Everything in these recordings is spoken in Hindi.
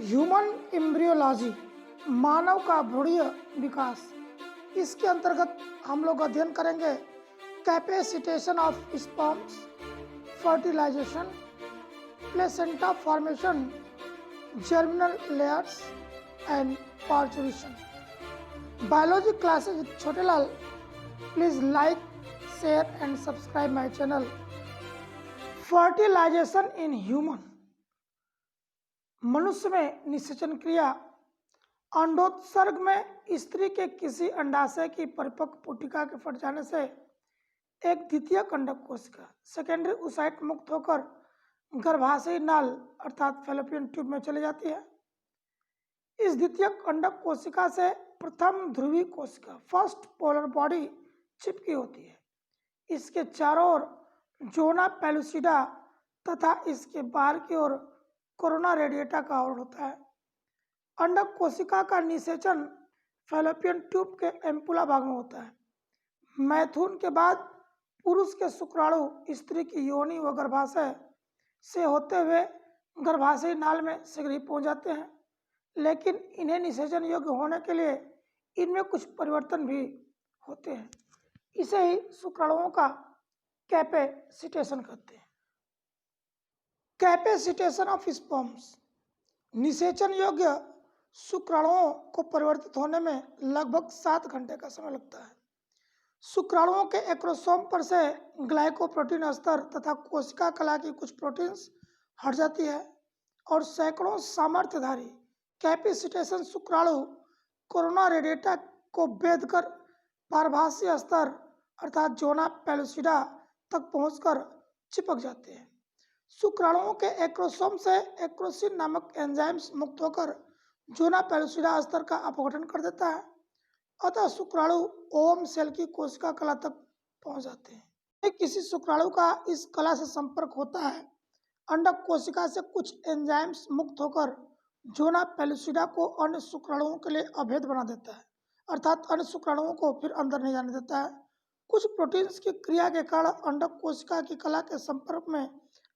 ह्यूमन एम्ब्रियोलॉजी, मानव का भ्रूणीय विकास। इसके अंतर्गत हम लोग अध्ययन करेंगे capacitation of sperms, fertilization, placenta formation, germinal layers and parturition. Biology classes with Chhotelal, please like, share and subscribe my channel. Fertilization in human, मनुष्य में निषेचन क्रिया। अंडोत्सर्ग में स्त्री के किसी अंडाशय की परिपक्व पुटिका के फट जाने से एक द्वितीयक अंडक कोशिका सेकेंडरी ओसाइट मुक्त होकर गर्भाशयी नाल अर्थात फैलोपियन ट्यूब में चली जाती है। इस द्वितीयक अंडक कोशिका से प्रथम ध्रुवीय कोशिका फर्स्ट पोलर बॉडी चिपकी होती है। इसके चारों ओर जोना पेलुसिडा तथा इसके बाहर की ओर कोरोना रेडिएटा का आवरण होता है। अंडक कोशिका का निषेचन फैलोपियन ट्यूब के एम्पुला भाग में होता है। मैथुन के बाद पुरुष के शुक्राणु स्त्री की योनि व गर्भाशय से होते हुए गर्भाशयी नाल में शीघ्र ही पहुंच जाते हैं, लेकिन इन्हें निषेचन योग्य होने के लिए इनमें कुछ परिवर्तन भी होते हैं। इसे ही शुक्राणुओं का कैपेसिटेशन कहते हैं। कैपेसिटेशन ऑफ स्पर्म्स, निषेचन योग्य शुक्राणुओं को परिवर्तित होने में लगभग 7 घंटे का समय लगता है। शुक्राणुओं के एक्रोसोम पर से ग्लाइकोप्रोटीन स्तर तथा कोशिका कला की कुछ प्रोटीन्स हट जाती है और सैकड़ों सामर्थ्यधारी कैपेसिटेशन शुक्राणु कोरोना रेडिएटा को भेद कर पारभासीय स्तर अर्थात जोना पेलुसिडा तक पहुंचकर चिपक जाते हैं। शुक्राणुओं के एक्रोसोम से एक्रोसिन नामक एंजाइम्स मुक्त होकर जोना पेलुसिडा स्तर का अपघटन कर देता है, अतः शुक्राणु ओवम सेल की कोशिका कला तक पहुंच जाते हैं। किसी शुक्राणु का इस कला से संपर्क होता है, अंडक कोशिका से कुछ एंजाइम्स मुक्त होकर जोना पेलुसिडा को अन्य शुक्राणुओं के लिए अभेद बना देता है, अर्थात अन्य शुक्राणुओं को फिर अंदर नहीं जाने देता है। कुछ प्रोटीन्स की क्रिया के कारण अंडक कोशिका की कला के संपर्क में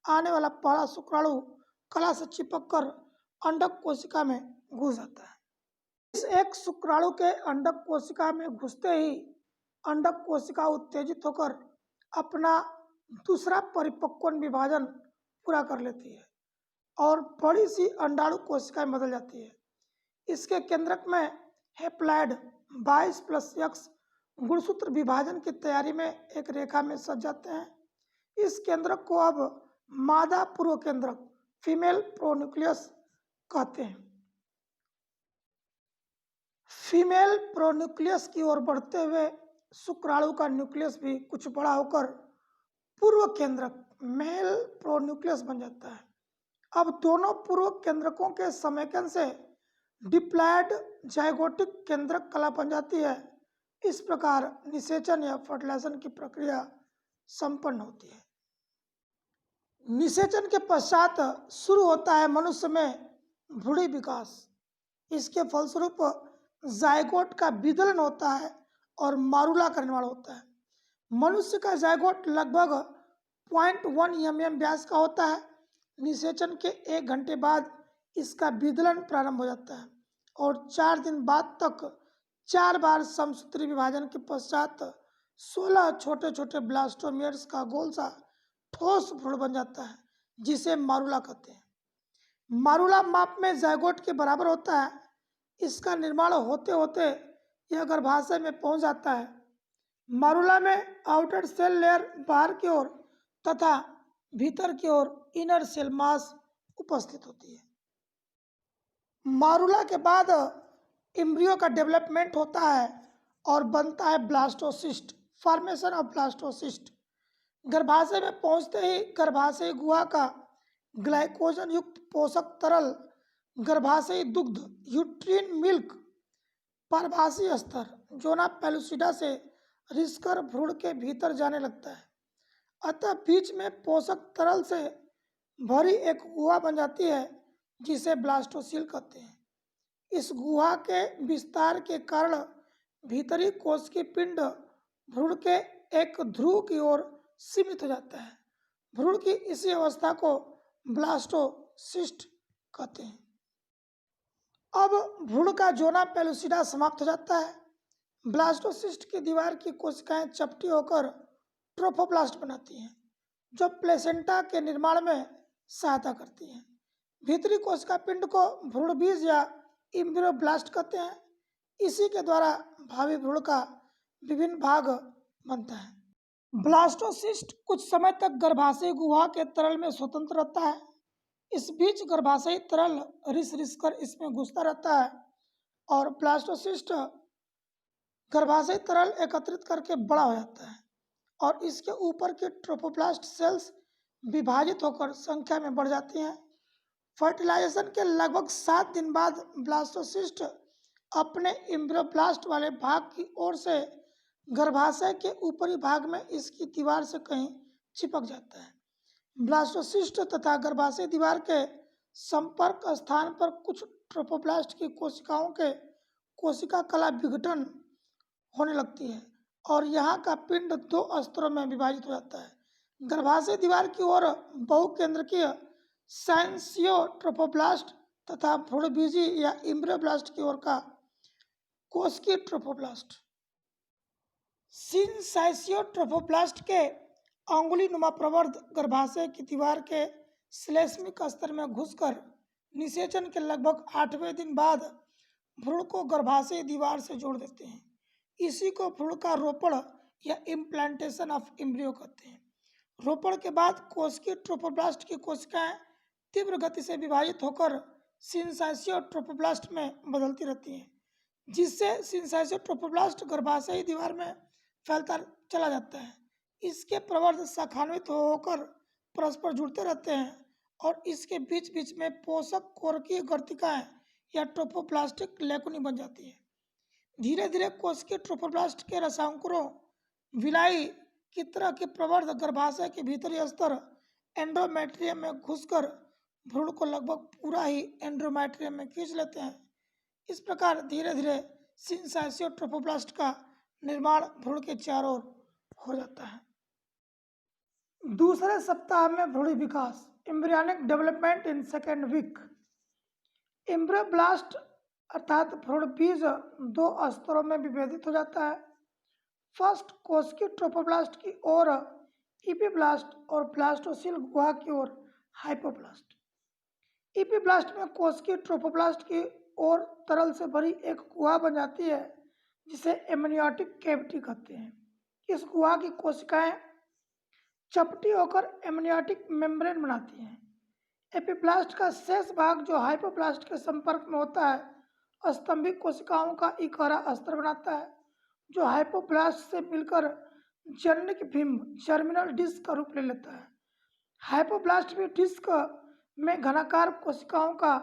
आने वाला पहला शुक्राणु कला से चिपक कर अंडक कोशिका में घुस जाता है। इस एक शुक्राणु के अंडक कोशिका में घुसते ही अंडक कोशिका उत्तेजित होकर अपना दूसरा परिपक्वन विभाजन पूरा कर लेती है और बड़ी सी अंडाणु कोशिकाएं बदल जाती है। इसके केंद्रक में हेप्लॉइड 22+X गुणसूत्र विभाजन की तैयारी में एक रेखा में सज जाते हैं। इस केंद्रक को अब मादा पूर्व केंद्रक फीमेल प्रोन्यूक्लियस कहते हैं। फीमेल प्रोन्यूक्लियस की ओर बढ़ते हुए शुक्राणु का न्यूक्लियस भी कुछ बड़ा होकर पूर्व केंद्रक मेल प्रोन्यूक्लियस बन जाता है। अब दोनों पूर्व केंद्रकों के समेकन से डिप्लॉयड जाइगोटिक केंद्रक कला बन जाती है। इस प्रकार निषेचन या फर्टिलाइजेशन की प्रक्रिया संपन्न होती है। निषेचन के पश्चात शुरू होता है मनुष्य में भ्रूणी विकास। इसके फलस्वरूप जायगोट का विदलन होता है और मारूला करने वाला होता है। मनुष्य का जायगोट लगभग 0.1 mm व्यास का होता है। निषेचन के 1 घंटे बाद इसका विदलन प्रारंभ हो जाता है और 4 दिन बाद तक 4 बार समसूत्री विभाजन के पश्चात 16 छोटे छोटे ब्लास्टोमियर्स का गोल सा ठोस भ्रूण बन जाता है, जिसे मारूला कहते हैं। मारूला माप में जायगोट के बराबर होता है। इसका निर्माण होते होते यह गर्भाशय में पहुंच जाता है। मारूला में आउटर सेल लेयर बाहर की ओर तथा भीतर की ओर इनर सेल मास उपस्थित होती है। मारूला के बाद एम्ब्रियो का डेवलपमेंट होता है और बनता है ब्लास्टोसिस्ट, फॉर्मेशन ऑफ ब्लास्टोसिस्ट। गर्भाशय में पहुंचते ही गर्भाशयी गुहा का ग्लाइकोजन युक्त पोषक तरल गर्भाशयी दुग्ध यूट्रीन मिल्क पारभासीय स्तर जोना पेलुसिडा से रिसकर भ्रूण के भीतर जाने लगता है, अतः बीच में पोषक तरल से भरी एक गुहा बन जाती है, जिसे ब्लास्टोसील कहते हैं। इस गुहा के विस्तार के कारण भीतरी कोश की पिंड भ्रूण के एक ध्रुव की ओर सीमित हो जाता है। भ्रूण की इसी अवस्था को ब्लास्टोसिस्ट कहते हैं। अब भ्रूण का जोना पेलुसिडा समाप्त हो जाता है। ब्लास्टोसिस्ट की दीवार की कोशिकाएं चपटी होकर ट्रोफोब्लास्ट बनाती हैं, जो प्लेसेंटा के निर्माण में सहायता करती हैं। भीतरी कोशिका पिंड को भ्रूण बीज या इम्ब्रियोब्लास्ट कहते हैं। इसी के द्वारा भावी भ्रूण का विभिन्न भाग बनता है। ब्लास्टोसिस्ट कुछ समय तक गर्भाशय गुहा के तरल में स्वतंत्र रहता है। इस बीच गर्भाशयी तरल रिस कर इसमें घुसता रहता है और ब्लास्टोसिस्ट गर्भाशयी तरल एकत्रित करके बड़ा हो जाता है और इसके ऊपर के ट्रोफोब्लास्ट सेल्स विभाजित होकर संख्या में बढ़ जाती हैं। फर्टिलाइजेशन के लगभग 7 दिन बाद ब्लास्टोसिस्ट अपने इम्ब्रियोब्लास्ट वाले भाग की ओर से गर्भाशय के ऊपरी भाग में इसकी दीवार से कहीं चिपक जाता है। ब्लास्टोसिस्ट तथा गर्भाशय दीवार के संपर्क स्थान पर कुछ ट्रोफोब्लास्ट की कोशिकाओं के कोशिका कला विघटन होने लगती है और यहाँ का पिंड 2 स्तरों में विभाजित हो जाता है। गर्भाशय दीवार की ओर बहुकेंद्रकीय साइनसियोट्रोफोब्लास्ट तथा भ्रूणबीजी या इम्ब्रियोब्लास्ट की ओर का कोशिकीय ट्रोफोब्लास्ट। सिनसाइसियोट्रोफोब्लास्ट के अंगुली नुमा प्रवर्ध गर्भाशय की दीवार के श्लेष्मिक स्तर में घुसकर निषेचन के लगभग 8वें दिन बाद भ्रूण को गर्भाशय दीवार से जोड़ देते हैं। इसी को भ्रूण का रोपण या इम्प्लांटेशन ऑफ एम्ब्रियो कहते हैं। रोपण के बाद कोशिकीय ट्रोफोब्लास्ट की कोशिकाएं तीव्र गति से विभाजित होकर सिनसाइसियोट्रोफोब्लास्ट में बदलती रहती हैं, जिससे सिनसाइसियोट्रोफोब्लास्ट गर्भाशयी दीवार में फैलता चला जाता है। इसके प्रवर्ध शाखान्वित होकर परस्पर जुड़ते रहते हैं और इसके बीच बीच में पोषक कोरकीय गर्तिकाएं या ट्रोफोब्लास्टिक लेकुनी बन जाती है। धीरे धीरे कोशिकीय ट्रोफोब्लास्ट के रसांकुरों विलाई की तरह के प्रवर्ध गर्भाशय के भीतरी स्तर एंडोमेट्रियम में घुसकर भ्रूण को लगभग पूरा ही एंडोमेट्रियम में खींच लेते हैं। इस प्रकार धीरे धीरे सिनसाइसियोट्रोफोब्लास्ट का निर्माण भ्रूण के चारों ओर हो जाता है। दूसरे सप्ताह में भ्रूण विकास, embryonic development in second week. Embryoblast अर्थात भ्रूण बीज 2 स्तरों में विभेदित हो जाता है। फर्स्ट कोशिकीय ट्रोफोब्लास्ट की ओर इपीब्लास्ट और ब्लास्टोसिल गुहा की ओर हाइपोब्लास्ट। इपीब्लास्ट में कोशिकीय ट्रोफोब्लास्ट की ओर तरल से भरी एक गुहा बन जाती है जिसे एमनियोटिक कैविटी कहते हैं। इस गुहा की कोशिकाएं चपटी होकर एमनियोटिक मेम्ब्रेन बनाती हैं। एपीब्लास्ट का शेष भाग जो हाइपोब्लास्ट के संपर्क में होता है स्तंभिक कोशिकाओं का इकहरा स्तर बनाता है, जो हाइपोब्लास्ट से मिलकर जननिक बिंब जर्मिनल डिस्क का रूप ले लेता है। हाइपोब्लास्ट भी डिस्क में घनाकार कोशिकाओं का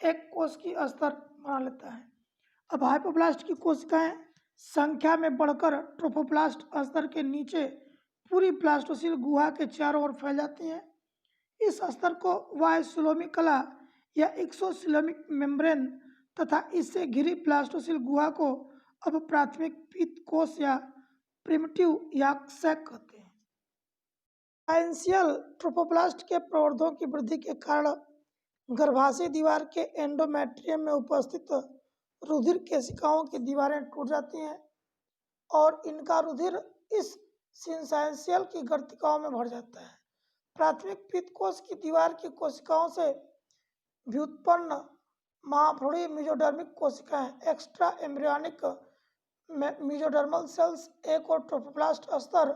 एक कोशिकीय स्तर बना लेता है। अब हाइपोब्लास्ट की कोशिकाएं संख्या में बढ़कर ट्रोफोब्लास्ट स्तर के नीचे पूरी ब्लास्टोसिल गुहा के चारों ओर फैल जाती हैं। इस स्तर को वायसुलोमिक कला या एक्सोसिलोमिक मेम्ब्रेन तथा इससे घिरी ब्लास्टोसिल गुहा को अब प्राथमिक पीत कोश या प्रिमिटिव याक सैक कहते हैं। साइंसियल ट्रोफोब्लास्ट के प्रवर्धों की वृद्धि के कारण गर्भाशय दीवार के एंडोमेट्रियम में उपस्थित रुधिर केशिकाओं की दीवारें टूट जाती हैं और इनका रुधिर इस सिनसाइसियल की गर्तिकाओं में भर जाता है। प्राथमिक पित्तकोश की दीवार की कोशिकाओं से व्युत्पन्न महाभ्रूणीय मेसोडर्मिक कोशिकाएं एक्स्ट्रा एम्ब्रियोनिक मेसोडर्मल सेल्स एक और ट्रोफोब्लास्ट स्तर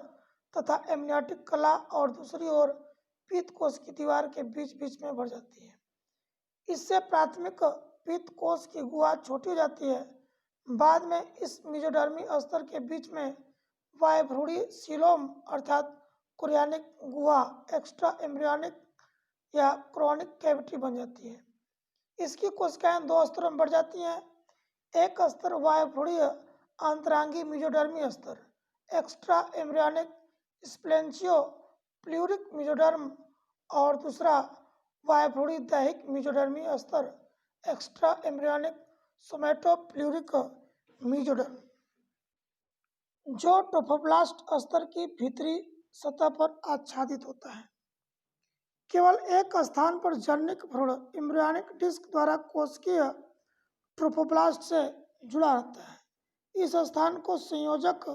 तथा एमनियोटिक कला और दूसरी ओर पित्तकोश की दीवार के बीच बीच में भर जाती है। इससे प्राथमिक पित्तकोश की गुहा छोटी हो जाती है। बाद में इस मेसोडर्मी स्तर के बीच में वायभ्रूणीय सीलोम अर्थात कोरियानिक गुहा एक्स्ट्रा एम्ब्रियोनिक या क्रोनिक कैविटी बन जाती है। इसकी कोशिकाएं 2 स्तरों में बढ़ जाती हैं। एक स्तर वायभ्रूणीय अंतरांगी मेसोडर्मी स्तर एक्स्ट्रा एम्ब्रियोनिक स्प्लेंचियो प्लूरिक मेसोडर्म और दूसरा वायभ्रूणीय दैहिक मेसोडर्मी स्तर एक्स्ट्रा एम्ब्रियोनिक सोमेटोप्लूरिक मेसोडर्म, जो ट्रोफोब्लास्ट स्तर की भीतरी सतह पर आच्छादित होता है। केवल एक स्थान पर जननिक भ्रूण एम्ब्रियोनिक डिस्क द्वारा कोशिकीय ट्रोफोब्लास्ट से जुड़ा रहता है। इस स्थान को संयोजक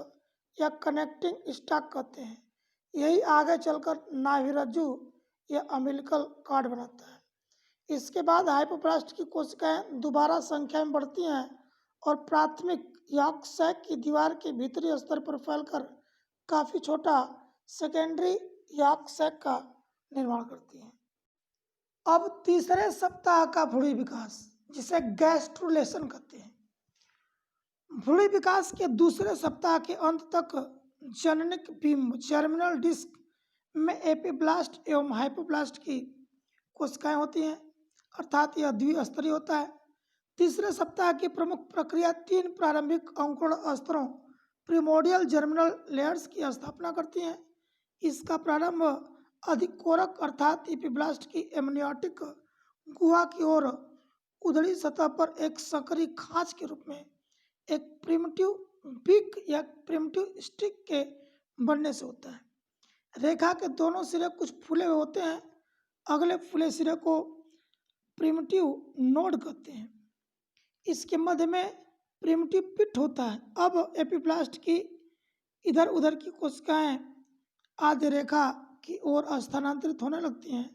या कनेक्टिंग स्टॉक कहते हैं। यही आगे चलकर नाभिरज्जु या अम्बिलिकल कॉर्ड बनाता है। इसके बाद हाइपोब्लास्ट की कोशिकाएं दोबारा संख्या में बढ़ती हैं और प्राथमिक यॉर्क सैक की दीवार के भीतरी स्तर पर फैलकर काफी छोटा सेकेंडरी यॉर्क सैक का निर्माण करती हैं। अब तीसरे सप्ताह का भ्रूण विकास, जिसे गैस्ट्रुलेशन कहते हैं। भ्रूण विकास के दूसरे सप्ताह के अंत तक जननिक बिंब जर्मिनल डिस्क में एपिब्लास्ट एवं हाइपोब्लास्ट की कोशिकाएं होती हैं, अर्थात यह द्विस्तरीय होता है। तीसरे सप्ताह की प्रमुख प्रक्रिया 3 प्रारंभिक अंकुरण स्तरों प्रिमोर्डियल जर्मिनल लेयर्स की स्थापना करती हैं। इसका प्रारंभ अधिकोरक अर्थात एपिब्लास्ट की एमनियोटिक गुहा की ओर उधड़ी सतह पर एक संकरी खांच के रूप में एक प्रिमिटिव पिक या प्रिमिटिव स्टिक के बनने से होता है। रेखा के दोनों सिरे कुछ फूले हुए होते हैं। अगले फूले सिरे को प्रिमिटिव नोड कहते हैं। इसके मध्य में प्रिमिटिव पिट होता है। अब एपिब्लास्ट की इधर उधर की कोशिकाएं आद्य रेखा की ओर स्थानांतरित होने लगती हैं।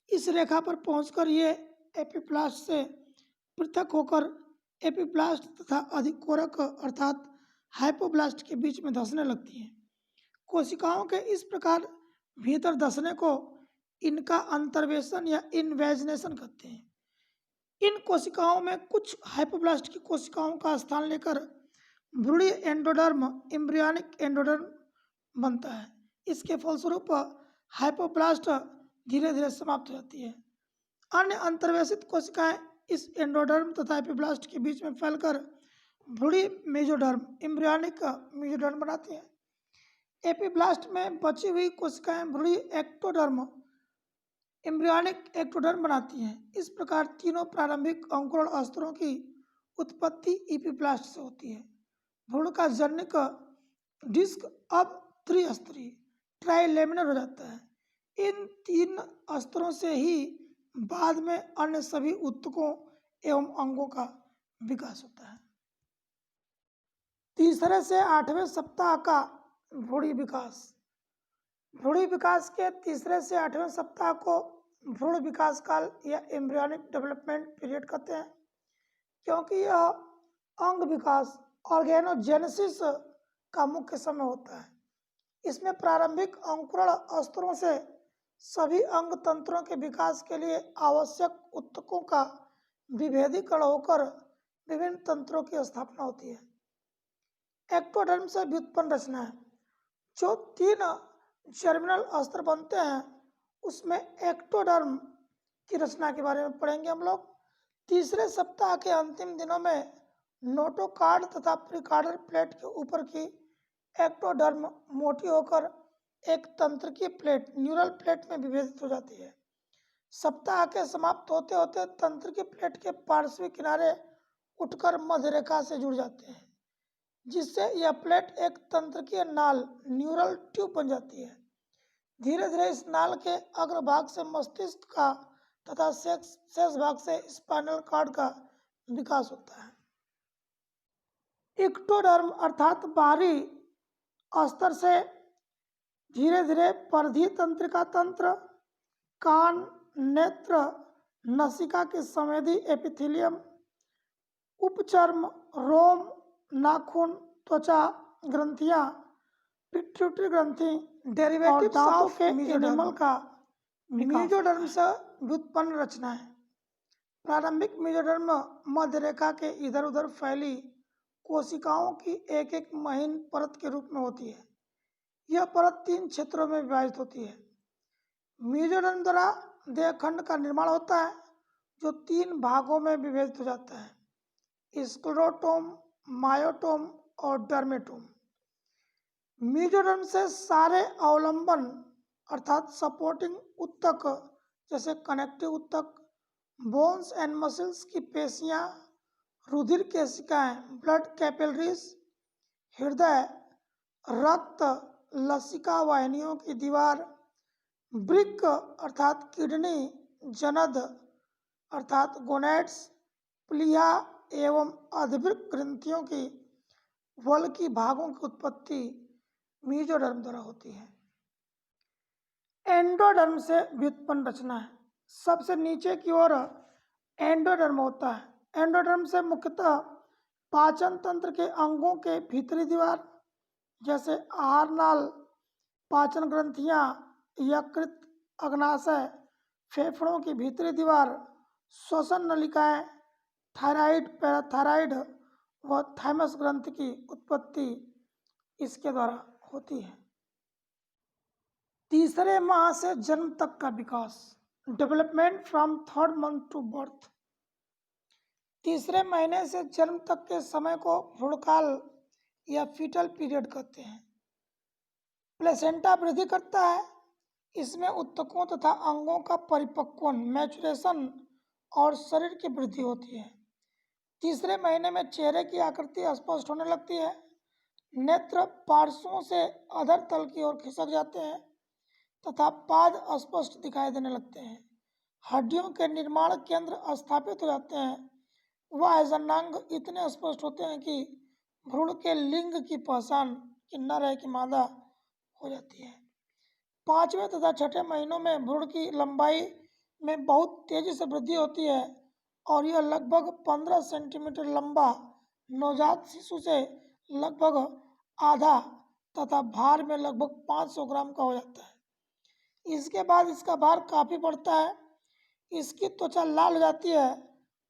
इस रेखा पर पहुंचकर ये एपिब्लास्ट से पृथक होकर एपिब्लास्ट तथा अधिकोरक अर्थात हाइपोब्लास्ट के बीच में धंसने लगती हैं। कोशिकाओं के इस प्रकार भीतर धंसने को इनका अंतर्वेशन या इन्वेजनेशन कहते हैं। इन कोशिकाओं में कुछ हाइपोब्लास्ट की कोशिकाओं का स्थान लेकर भ्रूणीय एंडोडर्म एम्ब्रियोनिक एंडोडर्म बनता है। इसके फलस्वरूप हाइपोब्लास्ट धीरे धीरे समाप्त हो जाती है। अन्य अंतर्वेशित कोशिकाएं इस एंडोडर्म तथा एपिब्लास्ट के बीच में फैलकर भ्रूणीय मेसोडर्म एम्ब्रियोनिक मेसोडर्म बनाती हैं। एपिब्लास्ट में बची हुई कोशिकाएं भ्रूणीय एक्टोडर्म एम्ब्रियोनिक एक्टोडर्म बनाती हैं। इस प्रकार तीनों प्रारंभिक अंकुरण स्तरों की उत्पत्ति एपिब्लास्ट से होती है। भ्रूण का जनिक डिस्क अब त्रिस्तरीय ट्राइलेमिनर हो जाता है। इन 3 स्तरों से ही बाद में अन्य सभी ऊतकों एवं अंगों का विकास होता है। तीसरे से 8वें सप्ताह का भ्रूण विकास। भ्रूण विकास के तीसरे से 8वें सप्ताह को भ्रूण विकास काल या एम्ब्रियोनिक डेवलपमेंट पीरियड कहते हैं, क्योंकि यह अंग विकास ऑर्गेनोजेनेसिस का मुख्य समय होता है। इसमें प्रारंभिक अंकुरण स्तरों से सभी अंग तंत्रों के विकास के लिए आवश्यक ऊतकों का विभेदीकरण होकर विभिन्न तंत्रों की स्थापना होती है। एक्टोडर्म से व्युत्पन्न रचना है। जो 3 जर्मिनल स्तर बनते हैं उसमें एक्टोडर्म की रचना के बारे में पढ़ेंगे हम लोग। तीसरे सप्ताह के अंतिम दिनों में नोटोकार्ड तथा प्रीकार्डल प्लेट के ऊपर की एक्टोडर्म मोटी होकर एक तंत्रिकीय प्लेट न्यूरल प्लेट में विभेदित हो जाती है। सप्ताह के समाप्त होते होते तंत्रिकीय प्लेट के पार्श्वी किनारे उठकर मध्य रेखा से जुड़ जाते हैं, जिससे यह प्लेट एक तंत्रिकीय नाल न्यूरल ट्यूब बन जाती है। धीरे धीरे इस नाल के अग्रभाग से मस्तिष्क का तथा शेष भाग से स्पाइनल कॉर्ड का विकास होता है। एक्टोडर्म अर्थात बाहरी स्तर से धीरे धीरे परिधीय तंत्रिका तंत्र, कान, नेत्र, नसिका की संवेदी एपिथेलियम, उपचर्म, रोम, नाखून, त्वचा ग्रंथियां, पिट्यूटरी ग्रंथि, डेरिवेटिव दांतों के एनिमल का मेसोडर्म से व्युत्पन्न रचना है। प्रारंभिक मेसोडर्म मध्य रेखा के इधर उधर फैली कोशिकाओं की एक एक महीन परत के रूप में होती है। यह परत 3 क्षेत्रों में विभाजित होती है। मेसोडर्म द्वारा देहखंड का निर्माण होता है, जो 3 भागों में विभाजित हो जाता है: स्क्लेरोटोम, मायोटोम और डर्मेटोम। मेसोडर्म से सारे अवलंबन अर्थात सपोर्टिंग ऊतक जैसे कनेक्टिव ऊतक, बोन्स एंड मसल्स की पेशियां, रुधिर केशिकाएं, ब्लड कैपिलरीज, हृदय, रक्त, लसिका वाहिनियों की दीवार, वृक्क अर्थात किडनी, जनद अर्थात गोनेड्स, प्लीहा एवं अधिवृक्क ग्रंथियों की वल की भागों की उत्पत्ति मीजोडर्म द्वारा होती है। एंडोडर्म से व्युत्पन्न रचना है। सबसे नीचे की ओर एंडोडर्म होता है। एंडोडर्म से मुख्यतः पाचन तंत्र के अंगों के भीतरी दीवार जैसे आहार नाल, पाचन ग्रंथियां, यकृत, अग्नाशय, फेफड़ों की भीतरी दीवार, श्वसन नलिकाएं, थायराइड, पैराथायराइड व थाइमस ग्रंथि की उत्पत्ति इसके द्वारा होती है। तीसरे माह से जन्म तक का विकास, development from third month to birth. तीसरे महीने से जन्म तक के समय को भ्रूणकाल या फीटल पीरियड कहते हैं। प्लेसेंटा वृद्धि करता है। इसमें ऊतकों तथा अंगों का परिपक्वन, मैचुरेशन और शरीर की वृद्धि होती है। तीसरे महीने में चेहरे की आकृति स्पष्ट होने लगती है। नेत्र पार्श्वों से अधर तल की ओर खिसक जाते हैं तथा पाद स्पष्ट दिखाई देने लगते हैं। हड्डियों के निर्माण केंद्र स्थापित हो जाते हैं। वह जनांग इतने स्पष्ट होते हैं कि भ्रूण के लिंग की पहचान कि नर है कि मादा हो जाती है। पांचवें तथा छठे महीनों में भ्रूण की लंबाई में बहुत तेजी से वृद्धि होती है और यह लगभग 15 सेंटीमीटर लंबा नवजात शिशु से लगभग आधा तथा भार में लगभग 500 ग्राम का हो जाता है। इसके बाद इसका भार काफी बढ़ता है। इसकी त्वचा लाल हो जाती है।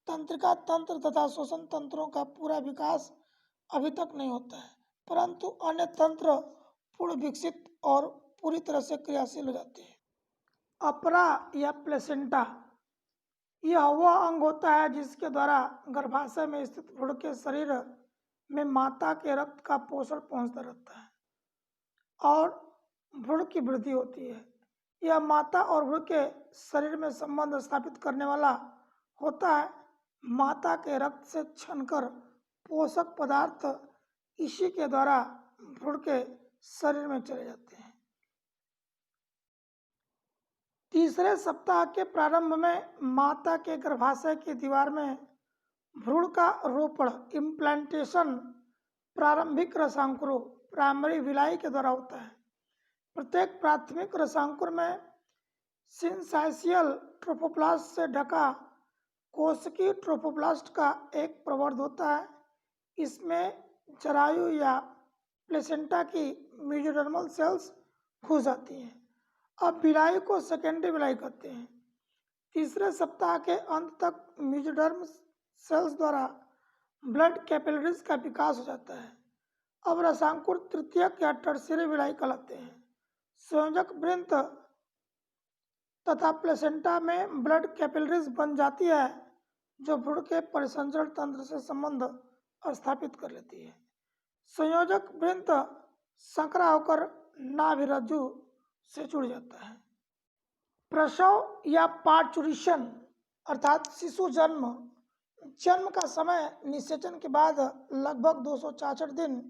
तंत्रिका तंत्र तथा श्वसन तंत्रों का पूरा विकास अभी तक नहीं होता है, परंतु अन्य तंत्र पूर्ण विकसित और पूरी तरह से क्रियाशील हो जाते हैं। अपरा या प्लेसेंटा यह वह अंग होता है जिसके द्वारा गर्भाशय में स्थित भ्रूण के शरीर में माता के रक्त का पोषण पहुंचता रहता है और भ्रूण की वृद्धि होती है। यह माता और भ्रूण के शरीर में संबंध स्थापित करने वाला होता है। माता के रक्त से छनकर पोषक पदार्थ इसी के द्वारा भ्रूण के शरीर में चले जाते हैं। तीसरे सप्ताह के प्रारंभ में माता के गर्भाशय की दीवार में भ्रूण का रोपण, इम्प्लांटेशन, प्रारंभिक रसांकुरों, प्राइमरी विलाई के द्वारा होता है। प्रत्येक प्राथमिक रसांकुर में सिंसाइशियल ट्रोफोप्लास्ट से ढका कोशिकीय ट्रोफोप्लास्ट का एक प्रवर्ध होता है। इसमें जरायु या प्लेसेंटा की मेसोडर्मल सेल्स घुस जाती हैं। अब विलाई को सेकेंडरी विलाई कहते हैं। तीसरे सप्ताह के अंत तक मेसोडर्म सेल्स द्वारा ब्लड कैपिलरीज का विकास हो जाता है। अब रसांकुर तृतीयक या टर्शियरी विलाई कहलाते हैं। संयोजक वृंत तथा प्लेसेंटा में ब्लड कैपिलरीज बन जाती है जो भ्रूण के परिसंचरण तंत्र से संबंध स्थापित कर लेती है। संयोजक वृंत संकरा होकर नाभिरज्जु से जुड़ जाता है। प्रसव या पार्चुरिशन अर्थात शिशु जन्म का समय निषेचन के बाद लगभग 266 दिन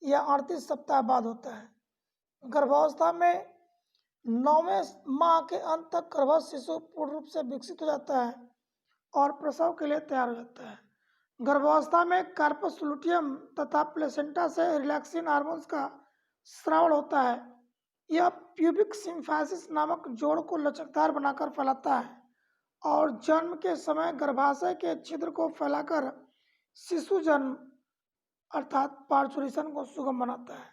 या 38 सप्ताह बाद होता है। गर्भावस्था में 9वें माह के अंत तक गर्भस्थ शिशु पूर्ण रूप से विकसित हो जाता है और प्रसव के लिए तैयार हो जाता है। गर्भावस्था में कार्पस लुटियम तथा प्लेसेंटा से रिलैक्सिन हार्मोन्स का स्राव होता है। यह प्यूबिक सिम्फाइसिस नामक जोड़ को लचकदार बनाकर फैलाता है और जन्म के समय गर्भाशय के छिद्र को फैलाकर शिशु जन्म अर्थात पार्चुरेशन को सुगम बनाता है।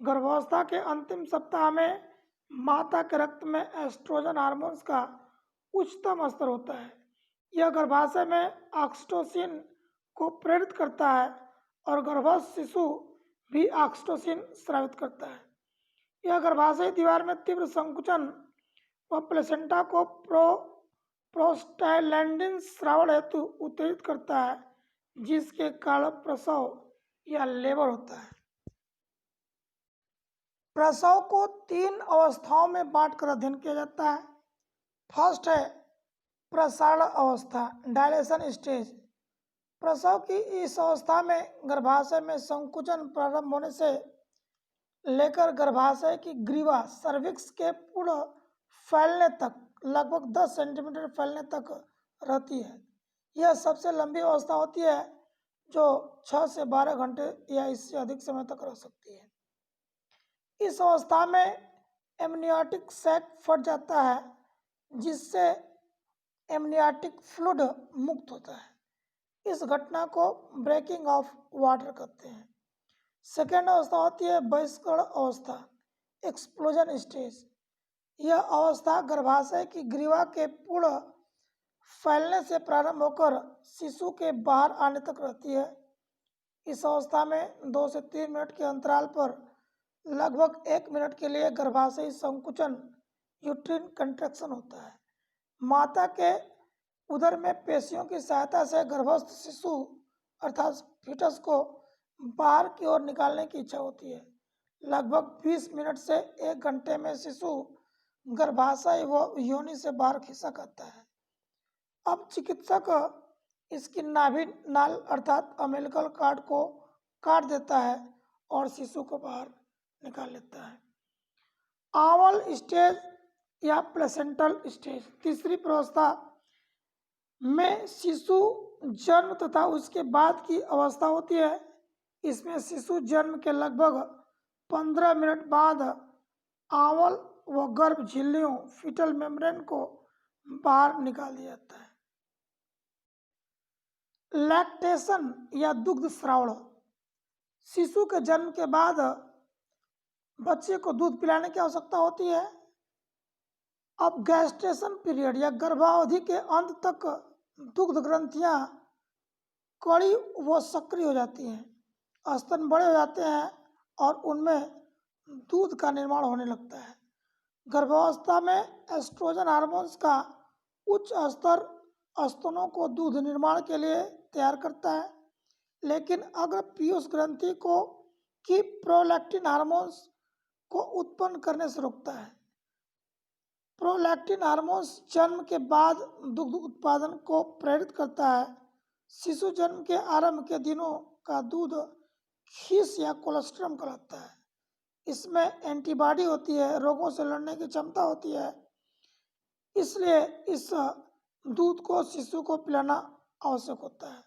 गर्भावस्था के अंतिम सप्ताह में माता के रक्त में एस्ट्रोजन हार्मोन्स का उच्चतम स्तर होता है। यह गर्भाशय में ऑक्सीटोसिन को प्रेरित करता है और गर्भस्थ शिशु भी ऑक्सीटोसिन स्रावित करता है। यह गर्भाशय दीवार में तीव्र संकुचन व प्लेसेंटा को प्रोस्टाग्लैंडिन स्राव हेतु उत्तेजित करता है, जिसके कारण प्रसव या लेबर होता है। प्रसव को 3 अवस्थाओं में बांटकर अध्ययन किया जाता है। फर्स्ट है प्रसारण अवस्था, डायलेशन स्टेज। प्रसव की इस अवस्था में गर्भाशय में संकुचन प्रारंभ होने से लेकर गर्भाशय की ग्रीवा सर्विक्स के पूर्ण फैलने तक लगभग 10 सेंटीमीटर फैलने तक रहती है। यह सबसे लंबी अवस्था होती है जो 6 से 12 घंटे या इससे अधिक समय तक रह सकती है। इस अवस्था में एमनियोटिक सैक फट जाता है जिससे एमनियोटिक फ्लूइड मुक्त होता है। इस घटना को ब्रेकिंग ऑफ वाटर कहते हैं। सेकेंड अवस्था होती है बहिष्करण अवस्था, एक्सप्लोजन स्टेज। यह अवस्था गर्भाशय की ग्रीवा के पूर्ण फैलने से प्रारंभ होकर शिशु के बाहर आने तक रहती है। इस अवस्था में 2 से 3 मिनट के अंतराल पर लगभग 1 मिनट के लिए गर्भाशयी संकुचन यूट्रिन कंट्रैक्शन होता है। माता के उदर में पेशियों की सहायता से गर्भस्थ शिशु अर्थात फीटस को बाहर की ओर निकालने की इच्छा होती है। लगभग 20 मिनट से 1 घंटे में शिशु गर्भाशय व योनि से बाहर खिसक आता है। अब चिकित्सक इसकी नाभि नाल अर्थात अम्बिलिकल कॉर्ड को काट देता है और शिशु को बाहर निकाल लेता है। आंवल स्टेज या प्लेसेंटल स्टेज, तीसरी प्रावस्था में शिशु जन्म तथा उसके बाद की अवस्था होती है। इसमें शिशु जन्म के लगभग 15 मिनट बाद आंवल व गर्भ झिल्लियों फीटल मेम्ब्रेन को बाहर निकाल दिया जाता है। लैक्टेशन या दुग्ध श्रावण, शिशु के जन्म के बाद बच्चे को दूध पिलाने की आवश्यकता होती है। अब गैस्ट्रेशन पीरियड या गर्भावधि के अंत तक दुग्ध ग्रंथियां कड़ी व सक्रिय हो जाती हैं, स्तन बड़े हो जाते हैं और उनमें दूध का निर्माण होने लगता है। गर्भावस्था में एस्ट्रोजन हार्मोन्स का उच्च स्तर स्तनों को दूध निर्माण के लिए तैयार करता है, लेकिन अगर पीयूष ग्रंथि को की प्रोलैक्टिन हार्मोन्स को उत्पन्न करने से रोकता है। प्रोलैक्टिन हार्मोन्स जन्म के बाद दुग्ध उत्पादन को प्रेरित करता है। शिशु जन्म के आरंभ के दिनों का दूध खीस या कोलेस्ट्रम कहलाता है। इसमें एंटीबॉडी होती है, रोगों से लड़ने की क्षमता होती है, इसलिए इस दूध को शिशु को पिलाना आवश्यक होता है।